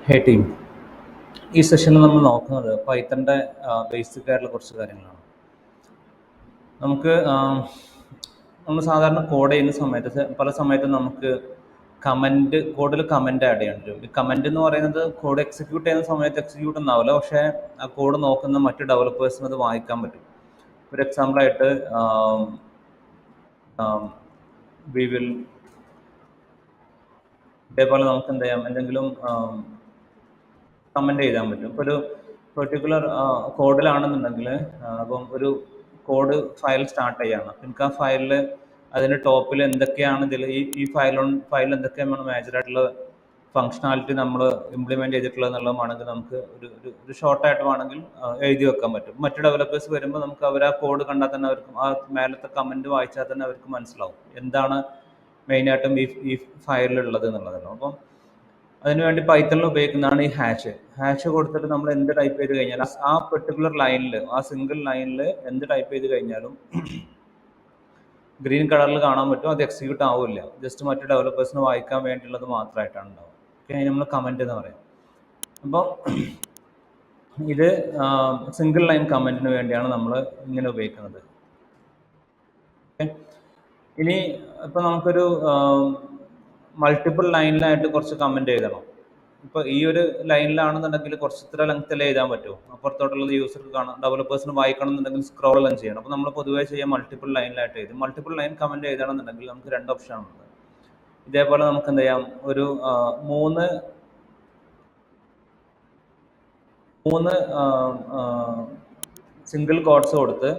ഹേ team, ഈ സെഷനിൽ നമ്മൾ നോക്കുന്നത് പൈത്തണിൻ്റെ ബേസിക് ആയിട്ടുള്ള കുറച്ച് കാര്യങ്ങളാണ്. നമുക്ക് നമ്മൾ സാധാരണ കോഡ് ചെയ്യുന്ന സമയത്ത് പല സമയത്തും നമുക്ക് കോഡിൽ കമൻറ്റ് ആഡ് ചെയ്യേണ്ടി വരും. ഈ കമൻറ്റ് എന്ന് പറയുന്നത് കോഡ് എക്സിക്യൂട്ട് ചെയ്യുന്ന സമയത്ത് എക്സിക്യൂട്ട് ഒന്നാവില്ല, പക്ഷേ ആ കോഡ് നോക്കുന്ന മറ്റ് ഡെവലപ്പേഴ്സിന് അത് വായിക്കാൻ പറ്റും. ഒരു എക്സാമ്പിളായിട്ട് വി വിൽ ഇതേപോലെ നമുക്ക് എന്ത് ചെയ്യാം, എന്തെങ്കിലും കമൻറ്റ് എഴുതാൻ പറ്റും. ഇപ്പോൾ ഒരു പെർട്ടിക്കുലർ കോഡിലാണെന്നുണ്ടെങ്കിൽ അപ്പം ഒരു കോഡ് ഫയൽ സ്റ്റാർട്ട് ചെയ്യാണ്. എനിക്ക് ആ ഫയലിൽ അതിൻ്റെ ടോപ്പിൽ എന്തൊക്കെയാണ് ഈ ഫയൽ എന്തൊക്കെയാണ് മേജറായിട്ടുള്ള ഫങ്ഷണാലിറ്റി നമ്മൾ ഇംപ്ലിമെൻറ്റ് ചെയ്തിട്ടുള്ളത് എന്നുള്ളതാണെങ്കിൽ നമുക്ക് ഒരു ഷോർട്ടായിട്ട് വേണമെങ്കിൽ എഴുതി വെക്കാൻ പറ്റും. മറ്റു ഡെവലപ്പേഴ്സ് വരുമ്പോൾ നമുക്ക് അവർ ആ കോഡ് കണ്ടാൽ തന്നെ അവർക്ക് ആ മേലത്തെ കമൻറ്റ് വായിച്ചാൽ തന്നെ അവർക്ക് മനസ്സിലാവും എന്താണ് മെയിനായിട്ടും ഈ ഫയലിലുള്ളത് എന്നുള്ളതല്ലോ. അപ്പം അതിനുവേണ്ടി പൈത്തണിൽ ഉപയോഗിക്കുന്നതാണ് ഈ ഹാഷ് കൊടുത്തിട്ട് നമ്മൾ എന്ത് ടൈപ്പ് ചെയ്ത് കഴിഞ്ഞാൽ ആ പെർട്ടിക്കുലർ ലൈനിൽ, ആ സിംഗിൾ ലൈനിൽ എന്ത് ടൈപ്പ് ചെയ്ത് കഴിഞ്ഞാലും ഗ്രീൻ കളറിൽ കാണാൻ പറ്റും. അത് എക്സിക്യൂട്ട് ആവില്ല, ജസ്റ്റ് മറ്റു ഡെവലപ്പേഴ്സിന് വായിക്കാൻ വേണ്ടിയുള്ളത് മാത്രമായിട്ടാണ് ഉണ്ടാവും. അതിന് നമ്മൾ കമൻറ്റ് എന്ന് പറയും. അപ്പോൾ ഇത് സിംഗിൾ ലൈൻ കമൻറ്റിന് വേണ്ടിയാണ് നമ്മൾ ഇങ്ങനെ ഉപയോഗിക്കുന്നത്. ഇനി ഇപ്പോൾ നമുക്കൊരു മൾട്ടിപ്പിൾ ലൈനിലായിട്ട് കുറച്ച് കമൻറ്റ് എഴുതണം. ഇപ്പോൾ ഈ ഒരു ലൈനിലാണെന്നുണ്ടെങ്കിൽ കുറച്ച് ഇത്ര ലെങ്ത്തിൽ എഴുതാൻ പറ്റുമോ, അപ്പുറത്തോട്ടുള്ളത് യൂസർക്ക് കാണാം, ഡെവലപ്പേഴ്സിന് വായിക്കണം എന്നുണ്ടെങ്കിൽ സ്ക്രോൾ എല്ലാം ചെയ്യണം. അപ്പോൾ നമ്മൾ പൊതുവേ ചെയ്യാൻ മൾട്ടിപ്പിൾ ലൈനിലായിട്ട് എഴുതും. മൾട്ടിപ്പിൾ ലൈൻ കമൻറ്റ് എഴുതണമെന്നുണ്ടെങ്കിൽ നമുക്ക് രണ്ട് ഓപ്ഷനാണുള്ളത്. ഇതേപോലെ നമുക്ക് എന്ത് ചെയ്യാം, ഒരു മൂന്ന് സിംഗിൾ കോട്ട്സ് കൊടുത്ത്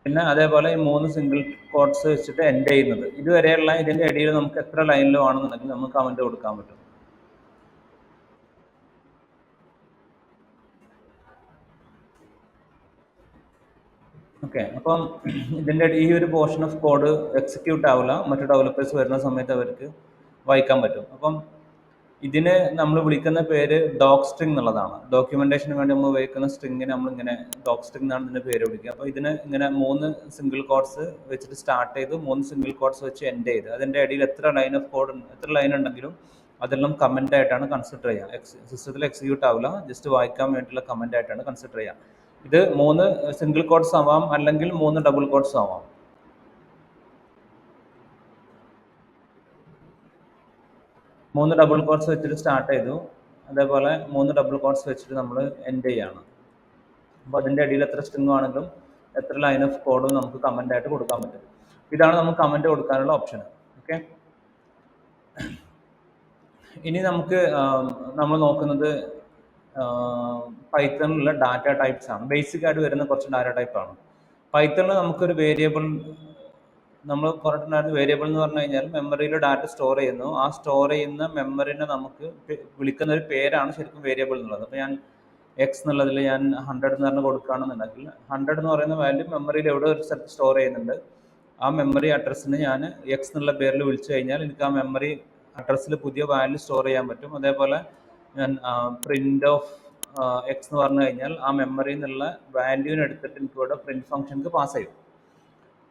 പിന്നെ അതേപോലെ ഈ 3 സിംഗിൾ കോട്ട്സ് വെച്ചിട്ട് എൻഡ് ചെയ്യുന്നത് ഇതുവരെയുള്ള ഇതിൻ്റെ ഇടയിൽ നമുക്ക് എത്ര ലൈനിൽ വേണമെന്നുണ്ടെങ്കിൽ നമുക്ക് കമൻറ്റ് കൊടുക്കാൻ പറ്റും. ഓക്കെ, അപ്പം ഇതിൻ്റെ ഈ ഒരു പോർഷൻ ഓഫ് കോഡ് എക്സിക്യൂട്ട് ആവില്ല, മറ്റു ഡെവലപ്പേഴ്സ് വരുന്ന സമയത്ത് അവർക്ക് വായിക്കാൻ പറ്റും. അപ്പം ഇതിന് നമ്മൾ വിളിക്കുന്ന പേര് ഡോക് സ്ട്രിങ് എന്നുള്ളതാണ്. ഡോക്യുമെന്റേഷന് വേണ്ടി നമ്മൾ ഉപയോഗിക്കുന്ന സ്ട്രിങ്ങിനെ നമ്മളിങ്ങനെ ഡോക് സ്ട്രിങ് എന്നാണ് ഇതിൻ്റെ പേര് വിളിക്കുക. അപ്പോൾ ഇതിന് ഇങ്ങനെ 3 സിംഗിൾ കോട്ട്സ് വെച്ചിട്ട് സ്റ്റാർട്ട് ചെയ്ത് 3 സിംഗിൾ കോട്ട്സ് വെച്ച് എൻഡ് ചെയ്ത് അതിൻ്റെ ഇടയിൽ എത്ര ലൈൻ ഓഫ് കോഡ് എത്ര ലൈൻ ഉണ്ടെങ്കിലും അതെല്ലാം കമൻ്റ് ആയിട്ടാണ് കൺസിഡർ ചെയ്യുക. സിസ്റ്റത്തിൽ എക്സിക്യൂട്ട് ആവില്ല, ജസ്റ്റ് വായിക്കാൻ വേണ്ടിയിട്ടുള്ള കമൻ്റ് ആയിട്ടാണ് കൺസിഡർ ചെയ്യുക. ഇത് 3 സിംഗിൾ കോട്ട്സ് ആവാം, അല്ലെങ്കിൽ 3 ഡബിൾ കോട്ട്സ് ആവാം. മൂന്ന് ഡബിൾ കോട്ട്സ് വെച്ചിട്ട് സ്റ്റാർട്ട് ചെയ്തു, അതേപോലെ 3 ഡബിൾ കോട്ട്സ് വെച്ചിട്ട് നമ്മൾ എൻഡ് ചെയ്യാണ്. അപ്പോൾ അതിൻ്റെ ഇടയിൽ എത്ര സ്ട്രിങ് ആണെങ്കിലും എത്ര ലൈൻ ഓഫ് കോഡും നമുക്ക് കമൻ്റ് ആയിട്ട് കൊടുക്കാൻ പറ്റും. ഇതാണ് നമുക്ക് കമൻ്റ് കൊടുക്കാനുള്ള ഓപ്ഷൻ. ഓക്കെ, ഇനി നമ്മൾ നോക്കുന്നത് പൈത്തണിലുള്ള ഡാറ്റ ടൈപ്സ് ആണ്. ബേസിക് ആയിട്ട് വരുന്ന കുറച്ച് ഡാറ്റ ടൈപ്പാണ്. പൈത്തണിൽ നമുക്കൊരു വേരിയബിൾ നമ്മൾ പറഞ്ഞിട്ടുണ്ടായിരുന്നു. വേരിയബിൾ എന്ന് പറഞ്ഞു കഴിഞ്ഞാൽ മെമ്മറിയിൽ ഡാറ്റ സ്റ്റോർ ചെയ്യുന്നു. ആ സ്റ്റോർ ചെയ്യുന്ന മെമ്മറിനെ നമുക്ക് വിളിക്കുന്ന ഒരു പേരാണ് ശരിക്കും വേരിയബിൾ എന്നുള്ളത്. അപ്പോൾ ഞാൻ എക്സ് എന്നുള്ളതിൽ ഞാൻ 100 എന്ന് പറഞ്ഞ് കൊടുക്കുകയാണെന്നുണ്ടെങ്കിൽ 100 എന്ന് പറയുന്ന വാല്യൂ മെമ്മറിയിൽ എവിടെ ഒരു സ്ഥലത്ത് സ്റ്റോർ ചെയ്യുന്നുണ്ട്. ആ മെമ്മറി അഡ്രസ്സിന് ഞാൻ എക്സ് എന്നുള്ള പേരിൽ വിളിച്ചു കഴിഞ്ഞാൽ എനിക്ക് ആ മെമ്മറി അഡ്രസ്സിൽ പുതിയ വാല്യൂ സ്റ്റോർ ചെയ്യാൻ പറ്റും. അതേപോലെ ഞാൻ പ്രിന്റ് ഓഫ് എക്സ് എന്ന് പറഞ്ഞു കഴിഞ്ഞാൽ ആ മെമ്മറിയിൽ നിന്നുള്ള വാല്യൂവിനെ എടുത്തിട്ട് എനിക്ക് ഇവിടെ പ്രിന്റ് ഫംഗ്ഷൻക്ക് പാസ് ചെയ്യും.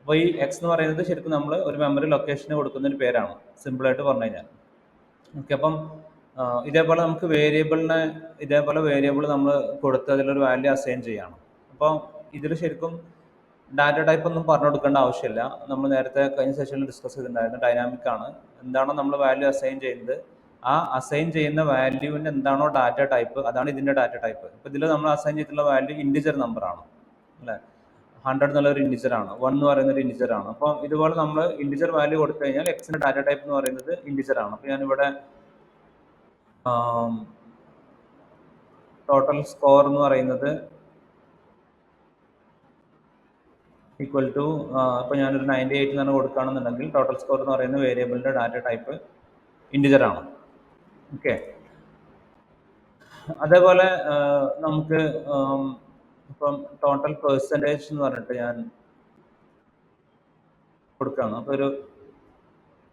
അപ്പോൾ ഈ എക്സ് എന്ന് പറയുന്നത് ശരിക്കും നമ്മൾ ഒരു മെമ്മറി ലൊക്കേഷന് കൊടുക്കുന്ന ഒരു പേരാണ്, സിമ്പിളായിട്ട് പറഞ്ഞു കഴിഞ്ഞാൽ. ഓക്കെ, അപ്പം ഇതേപോലെ നമുക്ക് വേരിയബിൾ നമ്മൾ കൊടുത്ത് അതിലൊരു വാല്യൂ അസൈൻ ചെയ്യണം. അപ്പോൾ ഇതിൽ ശരിക്കും ഡാറ്റ ടൈപ്പ് ഒന്നും പറഞ്ഞു കൊടുക്കേണ്ട ആവശ്യമില്ല. നമ്മൾ നേരത്തെ കഴിഞ്ഞ സെഷനിൽ ഡിസ്കസ് ചെയ്തിട്ടുണ്ടായിരുന്നു, ഡൈനാമിക് ആണ്. എന്താണോ നമ്മൾ വാല്യൂ അസൈൻ ചെയ്യുന്നത്, ആ അസൈൻ ചെയ്യുന്ന വാല്യൂവിൻ്റെ എന്താണോ ഡാറ്റ ടൈപ്പ് അതാണ് ഇതിൻ്റെ ഡാറ്റ ടൈപ്പ്. ഇപ്പോൾ ഇതിൽ നമ്മൾ അസൈൻ ചെയ്തിട്ടുള്ള വാല്യൂ ഇൻറ്റിജർ നമ്പറാണ് അല്ലേ. 100 എന്നുള്ള ഒരു ഇൻറ്റിജർ ആണ്, 1 എന്ന് പറയുന്ന ഒരു ഇൻറ്റിജർ ആണ്. അപ്പോൾ ഇതുപോലെ നമ്മൾ ഇൻറ്റിജർ വാല്യൂ കൊടുത്തു കഴിഞ്ഞാൽ എക്സിൻ്റെ ഡാറ്റ ടൈപ്പ് എന്ന് പറയുന്നത് ഇൻറ്റിജർ ആണ്. അപ്പോൾ ഞാനിവിടെ ടോട്ടൽ സ്കോർ എന്ന് പറയുന്നത് ഈക്വൽ ടു ഇപ്പോൾ ഞാനൊരു 98 എന്നാണ് കൊടുക്കുകയാണെന്നുണ്ടെങ്കിൽ ടോട്ടൽ സ്കോർ എന്ന് പറയുന്ന വേരിയബിളിൻ്റെ ഡാറ്റ ടൈപ്പ് ഇൻറ്റിജർ ആണ്. ഓക്കെ, അതേപോലെ നമുക്ക് ഇപ്പം ടോട്ടൽ പെർസെൻറ്റേജ് എന്ന് പറഞ്ഞിട്ട് ഞാൻ കൊടുക്കുകയാണ്. അപ്പോൾ ഒരു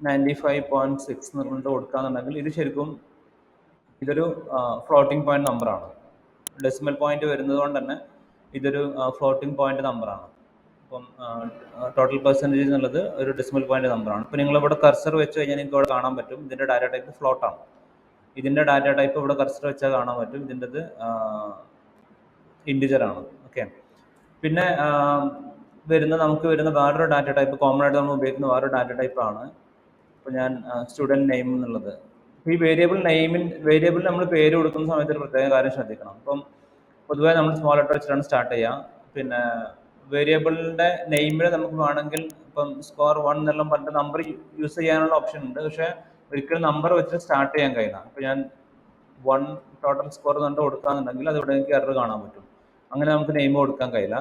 95.6 എന്ന് പറഞ്ഞിട്ട് കൊടുക്കുകയാണെന്നുണ്ടെങ്കിൽ ഇത് ശരിക്കും ഇതൊരു ഫ്ലോട്ടിംഗ് പോയിന്റ് നമ്പറാണ്. ഡെസിമൽ പോയിന്റ് വരുന്നത് കൊണ്ട് തന്നെ ഇതൊരു ഫ്ലോട്ടിംഗ് പോയിന്റ് നമ്പറാണ്. അപ്പം ടോട്ടൽ പെർസെൻറ്റേജ് എന്നുള്ളത് ഒരു ഡെസിമൽ പോയിന്റ് നമ്പറാണ്. ഇപ്പോൾ നിങ്ങളിവിടെ കർസർ വെച്ച് കഴിഞ്ഞാൽ നിങ്ങൾക്ക് ഇവിടെ കാണാൻ പറ്റും ഇതിൻ്റെ ഡാറ്റ ടൈപ്പ് ഫ്ലോട്ടാണ്. ഇതിൻ്റെ ഡാറ്റ ടൈപ്പ് ഇവിടെ കർസർ വെച്ചാൽ കാണാൻ പറ്റും. ഇതിൻ്റെത് ഇൻറ്റിജർ ആണ്. ഓക്കെ. പിന്നെ നമുക്ക് വരുന്ന വേറൊരു ഡാറ്റ ടൈപ്പ്, കോമൺ ആയിട്ട് നമ്മൾ ഉപയോഗിക്കുന്ന വേറൊരു ഡാറ്റ ടൈപ്പാണ് ഇപ്പോൾ ഞാൻ സ്റ്റുഡൻറ്റ് നെയിം എന്നുള്ളത്. ഈ വേരിയബിൾ നമ്മൾ പേര് കൊടുക്കുന്ന സമയത്ത് ഒരു പ്രത്യേക കാര്യം ശ്രദ്ധിക്കണം. അപ്പം പൊതുവേ നമ്മൾ സ്മോൾ ലെറ്റർ വെച്ചിട്ടാണ് സ്റ്റാർട്ട് ചെയ്യുക. പിന്നെ വേരിയബിളിൻ്റെ നെയിമിൽ നമുക്ക് വേണമെങ്കിൽ ഇപ്പം സ്കോർ 1 എന്നെല്ലാം പറഞ്ഞിട്ട് നമ്പർ യൂസ് ചെയ്യാനുള്ള ഓപ്ഷൻ ഉണ്ട്. പക്ഷേ ഒരിക്കലും നമ്പർ വെച്ചിട്ട് സ്റ്റാർട്ട് ചെയ്യാൻ കഴിയില്ല. ഇപ്പോൾ ഞാൻ 1 ടോട്ടൽ സ്കോർ എന്ന് പറഞ്ഞിട്ട് കൊടുക്കുകയാണെന്നുണ്ടെങ്കിൽ അത് ഇവിടെ എനിക്ക് എറർ കാണാൻ പറ്റും. അങ്ങനെ നമുക്ക് നെയിം കൊടുക്കാൻ കഴിയില്ല.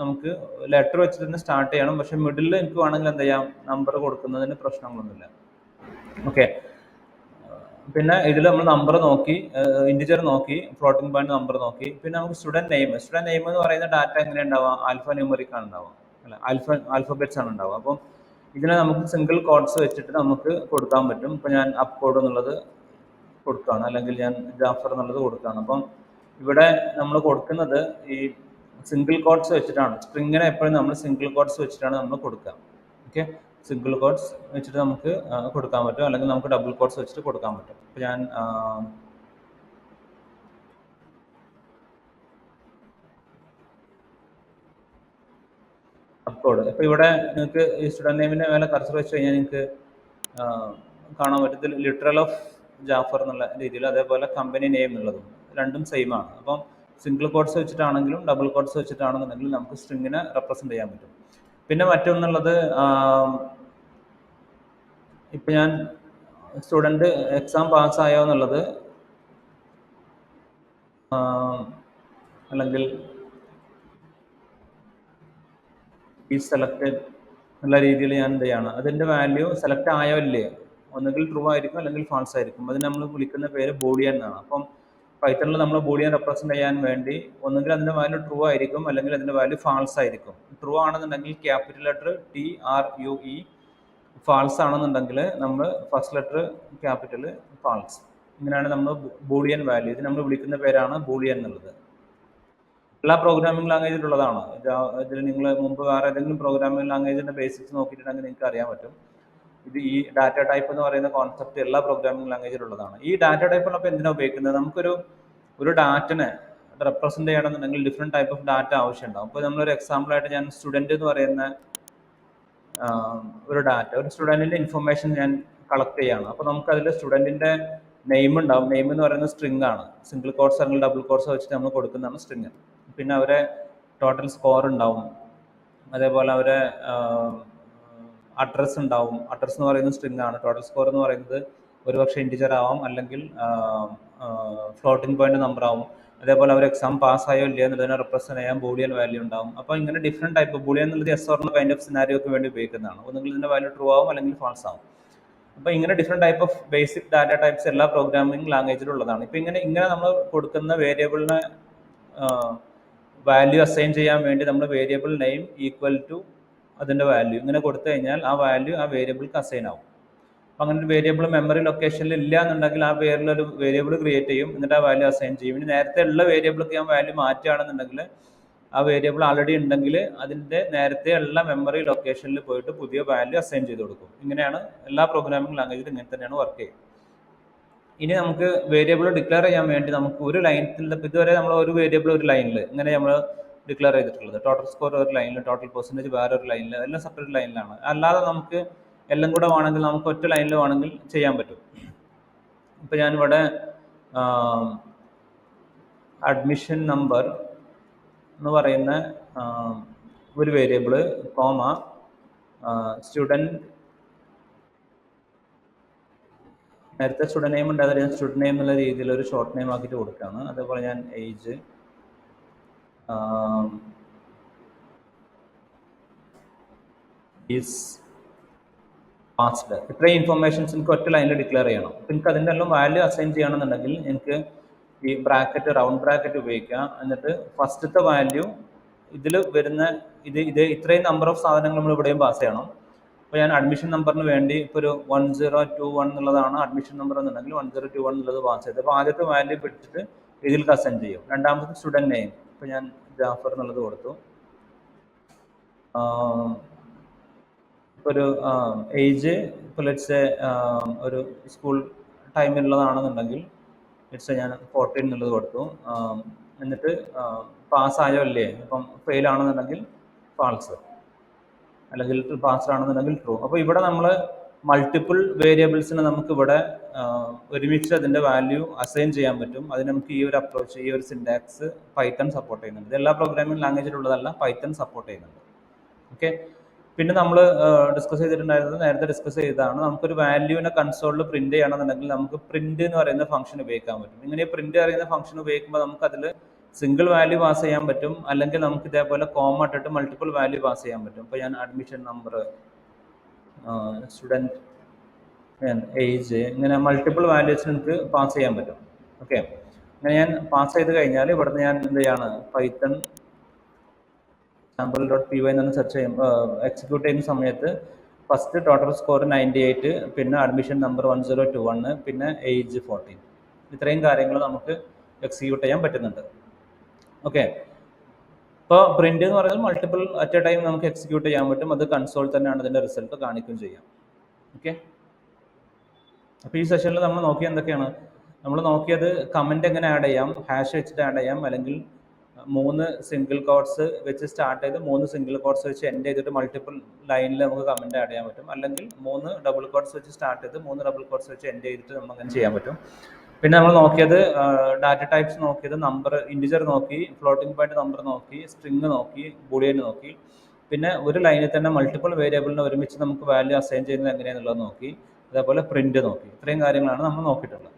നമുക്ക് ലെറ്റർ വെച്ചിട്ട് തന്നെ സ്റ്റാർട്ട് ചെയ്യണം. പക്ഷേ മിഡിൽ എനിക്ക് വേണമെങ്കിൽ എന്ത് ചെയ്യാം, നമ്പർ കൊടുക്കുന്നതിന് പ്രശ്നങ്ങളൊന്നുമില്ല. ഓക്കെ. പിന്നെ ഇതിൽ നമ്മൾ നമ്പർ നോക്കി, ഇൻറ്റിജർ നോക്കി, ഫ്ലോട്ടിംഗ് പോയിന്റ് നമ്പർ നോക്കി. പിന്നെ നമുക്ക് സ്റ്റുഡൻറ്റ് നെയിം എന്ന് പറയുന്ന ഡാറ്റ എങ്ങനെ ഉണ്ടാവുക, ആൽഫ ന്യൂമറിക് ആണ് ഉണ്ടാവുക, അല്ല ആൽഫബറ്റ്സ് ആണ് ഉണ്ടാവുക. അപ്പം ഇതിനെ നമുക്ക് സിംഗിൾ കോഡ്സ് വെച്ചിട്ട് നമുക്ക് കൊടുക്കാൻ പറ്റും. ഇപ്പോൾ ഞാൻ അപ്പ് കോഡ് എന്നുള്ളത് കൊടുക്കുകയാണ്, അല്ലെങ്കിൽ ഞാൻ ജാഫർ എന്നുള്ളത് കൊടുക്കുകയാണ്. അപ്പം ഇവിടെ നമ്മൾ കൊടുക്കുന്നത് ഈ സിംഗിൾ കോഡ്സ് വെച്ചിട്ടാണ്. സ്ട്രിങ്ങിനെ എപ്പോഴും നമ്മൾ സിംഗിൾ കോഡ്സ് വെച്ചിട്ടാണ് നമ്മൾ കൊടുക്കുക. ഓക്കെ. സിംഗിൾ കോഡ്സ് വെച്ചിട്ട് നമുക്ക് കൊടുക്കാൻ പറ്റും, അല്ലെങ്കിൽ നമുക്ക് ഡബിൾ കോഡ്സ് വെച്ചിട്ട് കൊടുക്കാൻ പറ്റും. അപ്പോൾ ഞാൻ അപ്പ് കോഡ്, ഇപ്പോൾ ഇവിടെ നിങ്ങൾക്ക് ഈ സ്റ്റുഡൻറ്റ് നെയിമിൻ്റെ മേലെ കർസർ വെച്ച് കഴിഞ്ഞാൽ നിങ്ങൾക്ക് കാണാൻ പറ്റും ലിറ്ററൽ ഓഫ് ജാഫർ എന്നുള്ള രീതിയിൽ, അതേപോലെ കമ്പനി നെയിം എന്നുള്ളതും രണ്ടും സെയിം ആണ്. അപ്പം സിംഗിൾ കോഡ്സ് വെച്ചിട്ടാണെങ്കിലും ഡബിൾ കോഡ്സ് വെച്ചിട്ടാണെന്നുണ്ടെങ്കിലും നമുക്ക് സ്ട്രിങ്ങിനെ റെപ്രസെൻറ്റ് ചെയ്യാൻ പറ്റും. പിന്നെ മറ്റൊന്നുള്ളത്, ഇപ്പം ഞാൻ സ്റ്റുഡൻറ്റ് എക്സാം പാസ്സായോ എന്നുള്ളത്, അല്ലെങ്കിൽ ഈ സെലക്റ്റഡ് എന്നുള്ള രീതിയിൽ ഞാൻ എന്ത് ചെയ്യണം, അതിൻ്റെ വാല്യൂ സെലക്ട് ആയോ ഇല്ലേ, ഒന്നുകിൽ ട്രൂ ആയിരിക്കും അല്ലെങ്കിൽ ഫാൾസ് ആയിരിക്കും. അതിന് നമ്മൾ വിളിക്കുന്ന പേര് ബൂളിയൻ എന്നാണ്. അപ്പം പൈത്തണിൽ നമ്മൾ ബൂളിയൻ റെപ്രസെൻറ്റ് ചെയ്യാൻ വേണ്ടി ഒന്നുകിൽ അതിൻ്റെ വാല്യൂ ട്രൂ ആയിരിക്കും, അല്ലെങ്കിൽ അതിൻ്റെ വാല്യൂ ഫാൾസ് ആയിരിക്കും. ട്രൂ ആണെന്നുണ്ടെങ്കിൽ ക്യാപിറ്റൽ ലെറ്റർ TRUE, ഫാൾസ് ആണെന്നുണ്ടെങ്കിൽ നമ്മൾ ഫസ്റ്റ് ലെറ്റർ ക്യാപിറ്റൽ ഫാൾസ്. ഇങ്ങനെയാണ് നമ്മൾ ബൂളിയൻ വാല്യൂ, ഇത് നമ്മൾ വിളിക്കുന്ന പേരാണ് ബൂളിയൻ എന്നുള്ളത്. എല്ലാ പ്രോഗ്രാമിംഗ് ലാംഗ്വേജിലുള്ളതാണ്. ഇതിൽ നിങ്ങൾ മുമ്പ് വേറെ ഏതെങ്കിലും പ്രോഗ്രാമിംഗ് ലാംഗ്വേജിൻ്റെ ബേസിക്സ് നോക്കിയിട്ടുണ്ടെങ്കിൽ നിങ്ങൾക്ക് അറിയാൻ പറ്റും. ഇത് ഈ ഡാറ്റ ടൈപ്പ് എന്ന് പറയുന്ന കോൺസെപ്റ്റ് എല്ലാ പ്രോഗ്രാമിംഗ് ലാംഗ്വേജിലുള്ളതാണ്. ഈ ഡാറ്റ ടൈപ്പുള്ളപ്പോൾ എന്തിനാണ് ഉപയോഗിക്കുന്നത്, നമുക്കൊരു ഡാറ്റനെ റെപ്രസെൻറ്റ് ചെയ്യണമെന്നുണ്ടെങ്കിൽ ഡിഫറെൻറ്റ് ടൈപ്പ് ഓഫ് ഡാറ്റ ആവശ്യമുണ്ടാവും. അപ്പോൾ നമ്മളൊരു എക്സാമ്പിളായിട്ട് ഞാൻ സ്റ്റുഡൻറ്റ് എന്ന് പറയുന്ന ഒരു ഡാറ്റ, ഒരു സ്റ്റുഡൻറ്റിൻ്റെ ഇൻഫർമേഷൻ ഞാൻ കളക്ട് ചെയ്യുകയാണ്. അപ്പോൾ നമുക്കതിൽ സ്റ്റുഡൻറ്റിൻ്റെ നെയിം ഉണ്ടാവും. നെയിം എന്ന് പറയുന്നത് സ്ട്രിങ് ആണ്. സിംഗിൾ കോഡ്സ് അല്ലെങ്കിൽ ഡബിൾ കോഡ്സ് വെച്ചിട്ട് നമ്മൾ കൊടുക്കുന്നതാണ് സ്ട്രിങ്. പിന്നെ അവരെ ടോട്ടൽ സ്കോർ ഉണ്ടാവും, അതേപോലെ അവരെ അഡ്രസ്സ് ഉണ്ടാവും. അഡ്രസ്സ് എന്ന് പറയുന്നത് സ്ട്രിങ് ആണ്. ടോട്ടൽ സ്കോർ എന്ന് പറയുന്നത് ഒരുപക്ഷെ ഇൻറ്റിജർ ആവാം, അല്ലെങ്കിൽ ഫ്ലോട്ടിംഗ് പോയിന്റ് നമ്പർ ആവും. അതേപോലെ അവർ എക്സാം പാസ്സായോ ഇല്ലയോ എന്നുള്ളതിനെ റെപ്രസെൻറ്റ് ചെയ്യാൻ ബൂളിയൻ വാല്യൂ ഉണ്ടാവും. അപ്പോൾ ഇങ്ങനെ ഡിഫറെൻറ്റ് ടൈപ്പ്, ബൂളിയൻ എന്നുള്ളത് എസ് ഓർ കൈൻഡ് ഓഫ് സിനാരിയോക്ക് വേണ്ടി ഉപയോഗിക്കുന്നതാണ്. ഒന്നുകിൽ ഇതിൻ്റെ വാല്യൂ ട്രൂ ആവും, അല്ലെങ്കിൽ ഫാൾസ് ആവും. അപ്പോൾ ഇങ്ങനെ different type of basic data types എല്ലാ പ്രോഗ്രാമിംഗ് ലാംഗ്വേജിലും ഉള്ളതാണ്. ഇപ്പോൾ ഇങ്ങനെ നമ്മൾ കൊടുക്കുന്ന വേരിയബിളിനെ വാല്യൂ അസൈൻ ചെയ്യാൻ വേണ്ടി നമ്മൾ വേരിയബിൾ നെയിം ഈക്വൽ ടു അതിൻ്റെ വാല്യൂ ഇങ്ങനെ കൊടുത്തു കഴിഞ്ഞാൽ ആ വാല്യൂ ആ വേരിയബിൾക്ക് അസൈൻ ആവും. അപ്പം അങ്ങനെ ഒരു വേരിയബിൾ മെമ്മറി ലൊക്കേഷനിൽ ഇല്ല എന്നുണ്ടെങ്കിൽ ആ പേരിലൊരു വേരിയബിൾ ക്രിയേറ്റ് ചെയ്യും, എന്നിട്ട് ആ വാല്യൂ അസൈൻ ചെയ്യും. ഇനി നേരത്തെ ഉള്ള വേരിയബിൾക്ക് ഞാൻ വാല്യൂ മാറ്റുകയാണെന്നുണ്ടെങ്കിൽ ആ വേരിയബിൾ ആൾറെഡി ഉണ്ടെങ്കിൽ അതിൻ്റെ നേരത്തെ ഉള്ള മെമ്മറി ലൊക്കേഷനിൽ പോയിട്ട് പുതിയ വാല്യൂ അസൈൻ ചെയ്ത് കൊടുക്കും. ഇങ്ങനെയാണ് എല്ലാ പ്രോഗ്രാമിംഗ് ലാംഗ്വേജിലും ഇങ്ങനെ തന്നെയാണ് വർക്ക് ചെയ്യുക. ഇനി നമുക്ക് വേരിയബിൾ ഡിക്ലെയർ ചെയ്യാൻ വേണ്ടി നമുക്ക് ഒരു ലൈനിൽ, ഇതുവരെ നമ്മൾ ഒരു വേരിയബിൾ ഒരു ലൈനിൽ ഇങ്ങനെ നമ്മൾ ഡിക്ലെയർ ചെയ്തിട്ടുള്ളത്, ടോട്ടൽ സ്കോർ ഒരു ലൈനിൽ, ടോട്ടൽ പെർസെൻറ്റേജ് വേറെ ഒരു ലൈനിൽ, എല്ലാം സെപ്പറേറ്റ് ലൈനിലാണ്. അല്ലാതെ നമുക്ക് എല്ലാം കൂടെ വേണമെങ്കിൽ നമുക്ക് ഒറ്റ ലൈനിൽ വേണമെങ്കിൽ ചെയ്യാൻ പറ്റും. ഇപ്പോൾ ഞാനിവിടെ അഡ്മിഷൻ നമ്പർ എന്ന് പറയുന്ന ഒരു വേരിയബിൾ കോമ സ്റ്റുഡൻറ്റ്, നേരത്തെ സ്റ്റുഡൻറ്റ് നെയിം ഉണ്ട്, അതിൽ ഞാൻ സ്റ്റുഡൻറ്റ് നെയിം എന്നുള്ള രീതിയിൽ ഒരു ഷോർട്ട് നെയിം ആക്കിയിട്ട് കൊടുക്കുകയാണ്. അതേപോലെ ഞാൻ ഏജ്, ഈസ് പാസ്ഡ്, ഇത്രയും ഇൻഫർമേഷൻസ് എനിക്ക് ഒറ്റ ലൈനിൽ ഡിക്ലെയർ ചെയ്യണം. അപ്പോൾ എനിക്ക് അതിൻ്റെ എല്ലാം വാല്യൂ അസൈൻ ചെയ്യണമെന്നുണ്ടെങ്കിൽ എനിക്ക് ഈ ബ്രാക്കറ്റ്, റൗണ്ട് ബ്രാക്കറ്റ് ഉപയോഗിക്കുക. എന്നിട്ട് ഫസ്റ്റത്തെ വാല്യൂ ഇതിൽ വരുന്ന ഇത്രയും നമ്പർ ഓഫ് സാധനങ്ങൾ നമ്മൾ ഇവിടെയും പാസ് ചെയ്യണം. അപ്പോൾ ഞാൻ അഡ്മിഷൻ നമ്പറിന് വേണ്ടി ഇപ്പോൾ ഒരു 1021 എന്നുള്ളതാണ് അഡ്മിഷൻ നമ്പർ എന്നുണ്ടെങ്കിൽ 1021 എന്നുള്ളത് പാസ് ചെയ്ത്, അപ്പോൾ ആദ്യത്തെ വാല്യൂ പിടിച്ചിട്ട് ഇതിൽ അസൈൻ ചെയ്യും. രണ്ടാമത്തെ സ്റ്റുഡൻറ്റ് നെയിം, ഇപ്പോൾ ഞാൻ ജാഫർ എന്നുള്ളത് കൊടുത്തു. ഇപ്പോൾ ഒരു ഏജ്, ഇപ്പോൾ ലെറ്റ്സ് ഒരു സ്കൂൾ ടൈമിലുള്ളതാണെന്നുണ്ടെങ്കിൽ ഞാൻ 14 എന്നുള്ളത് കൊടുത്തു. എന്നിട്ട് പാസ്സായോ അല്ലേ, ഇപ്പം ഫെയിൽ ആണെന്നുണ്ടെങ്കിൽ ഫാൾസ്, അല്ലെങ്കിൽ പാസ്ഡ് ആണെന്നുണ്ടെങ്കിൽ ട്രൂ. അപ്പോൾ ഇവിടെ നമ്മൾ മൾട്ടിപ്പിൾ വേരിയബിൾസിന് നമുക്ക് ഇവിടെ ഒരുമിച്ച് അതിൻ്റെ വാല്യൂ അസൈൻ ചെയ്യാൻ പറ്റും. അതിന് നമുക്ക് ഈ ഒരു അപ്രോച്ച്, ഈ ഒരു സിൻടാക്സ് പൈത്തൺ സപ്പോർട്ട് ചെയ്യുന്നുണ്ട്. ഇത് എല്ലാ പ്രോഗ്രാമിംഗ് ലാംഗ്വേജിലുള്ളതല്ല, പൈത്തൺ സപ്പോർട്ട് ചെയ്യുന്നുണ്ട്. ഓക്കെ. പിന്നെ നമ്മൾ നേരത്തെ ഡിസ്കസ് ചെയ്തതാണ്, നമുക്കൊരു വാല്യൂവിനെ കൺസോളിൽ പ്രിന്റ് ചെയ്യണമെന്നുണ്ടെങ്കിൽ നമുക്ക് പ്രിന്റ് എന്ന് പറയുന്ന ഫംഗ്ഷൻ ഉപയോഗിക്കാൻ പറ്റും. ഇങ്ങനെ പ്രിന്റ് പറയുന്ന ഫംഗ്ഷൻ ഉപയോഗിക്കുമ്പോൾ നമുക്ക് അതിൽ സിംഗിൾ വാല്യൂ പാസ് ചെയ്യാൻ പറ്റും, അല്ലെങ്കിൽ നമുക്ക് ഇതേപോലെ കോമ ഇട്ടിട്ട് മൾട്ടിപ്പിൾ വാല്യൂ പാസ് ചെയ്യാൻ പറ്റും. ഇപ്പോൾ ഞാൻ അഡ്മിഷൻ നമ്പർ, സ്റ്റുഡൻറ്റ് ഏജ്, ഇങ്ങനെ മൾട്ടിപ്പിൾ വാല്യൂസ് എനിക്ക് പാസ് ചെയ്യാൻ പറ്റും. ഓക്കെ. അങ്ങനെ ഞാൻ പാസ് ചെയ്ത് കഴിഞ്ഞാൽ ഇവിടുന്ന് ഞാൻ എന്ത് ചെയ്യാണ്, പൈത്തൺ sample.py എന്ന് സെർച്ച് ചെയ്യുമ്പോൾ എക്സിക്യൂട്ട് ചെയ്യുന്ന സമയത്ത് ഫസ്റ്റ് ടോട്ടൽ സ്കോർ 98, പിന്നെ അഡ്മിഷൻ നമ്പർ 1021, പിന്നെ ഏജ് 14. ഇത്രയും കാര്യങ്ങൾ നമുക്ക് എക്സിക്യൂട്ട് ചെയ്യാൻ പറ്റുന്നുണ്ട്. ഓക്കെ. ഇപ്പോൾ പ്രിന്റ് എന്ന് പറഞ്ഞാൽ മൾട്ടിപ്പിൾ അറ്റ് എ ടൈം നമുക്ക് എക്സിക്യൂട്ട് ചെയ്യാൻ പറ്റും. അത് കൺസോൾ തന്നെയാണ് അതിൻ്റെ റിസൾട്ട് കാണിക്കുകയും ചെയ്യാം. ഓക്കെ. അപ്പോൾ ഈ സെഷനിൽ നമ്മൾ നോക്കിയത് എന്തൊക്കെയാണ്? നമ്മൾ നോക്കിയത് കമൻറ്റ് എങ്ങനെ ആഡ് ചെയ്യാം, ഹാഷ് വെച്ചിട്ട് ആഡ് ചെയ്യാം, അല്ലെങ്കിൽ 3 സിംഗിൾ കോട്ട്സ് വെച്ച് സ്റ്റാർട്ട് ചെയ്ത് 3 സിംഗിൾ കോട്ട്സ് വെച്ച് എൻഡ് ചെയ്തിട്ട് മൾട്ടിപ്പിൾ ലൈനിൽ നമുക്ക് കമൻറ്റ് ആഡ് ചെയ്യാൻ പറ്റും. അല്ലെങ്കിൽ 3 ഡബിൾ കോട്ട്സ് വെച്ച് സ്റ്റാർട്ട് ചെയ്ത് 3 ഡബിൾ കോട്ട്സ് വെച്ച് എൻഡ് ചെയ്തിട്ട് നമുക്ക് അങ്ങനെ ചെയ്യാൻ പറ്റും. പിന്നെ നമ്മൾ നോക്കിയത് ഡാറ്റ ടൈപ്സ് നോക്കിയത് നമ്പർ, ഇൻറ്റിജർ നോക്കി, ഫ്ലോട്ടിംഗ് പോയിന്റ് നമ്പർ നോക്കി, സ്ട്രിങ് നോക്കി, ബൂളിയൻ നോക്കി. പിന്നെ ഒരു ലൈനിൽ തന്നെ മൾട്ടിപ്പിൾ വേരിയബിളിനെ ഒരുമിച്ച് നമുക്ക് വാല്യൂ അസൈൻ ചെയ്യുന്നത് എങ്ങനെയാണെന്നുള്ളത് നോക്കി. അതേപോലെ പ്രിന്റ് നോക്കി. ഇത്രയും കാര്യങ്ങളാണ് നമ്മൾ നോക്കിയിട്ടുള്ളത്.